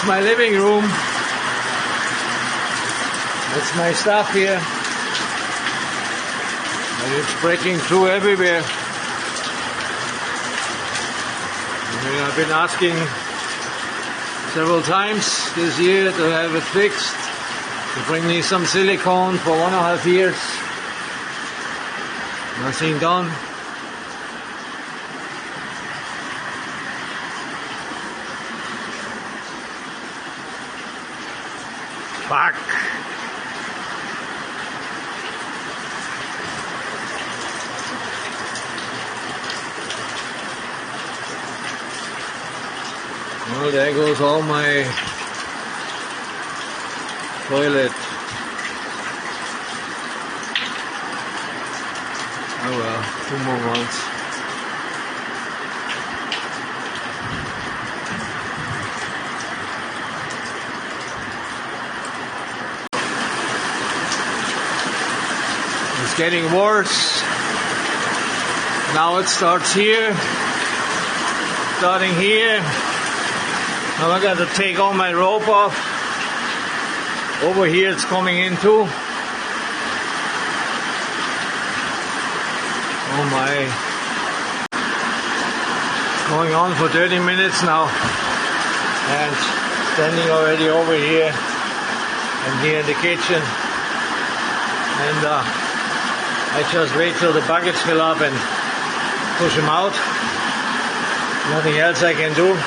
That's my living room. That's my stuff here. And it's breaking through everywhere. I've been asking several times this year to have it fixed, to bring me some silicone for 1.5 years. Nothing done. Fuck. Well, there goes all my toilet. Oh well, 2 more months. It's getting worse. Now it starts here, starting here. Now I got to take all my rope off. Over here it's coming in too. Oh my. It's going on for 30 minutes now. And standing already over here and here in the kitchen. And I just wait till the buckets fill up and push them out. Nothing else I can do.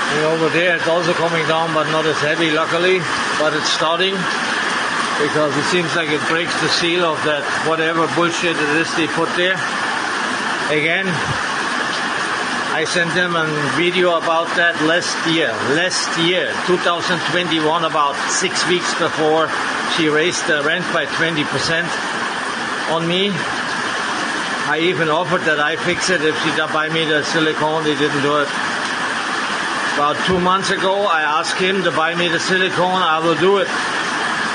And over there it's also coming down, but not as heavy luckily, but it's starting because it seems like it breaks the seal of that whatever bullshit it is they put there. Again, I sent them a video about that last year, 2021, about 6 weeks before she raised the rent by 20% on me. I even offered that I fix it if she'd buy me the silicone. They didn't do it. About 2 months ago, I asked him to buy me the silicone. I will do it.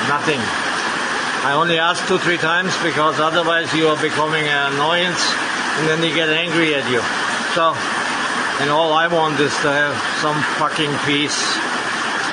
Nothing. I only asked 2-3 times because otherwise you are becoming an annoyance and then they get angry at you. So, and all I want is to have some fucking peace.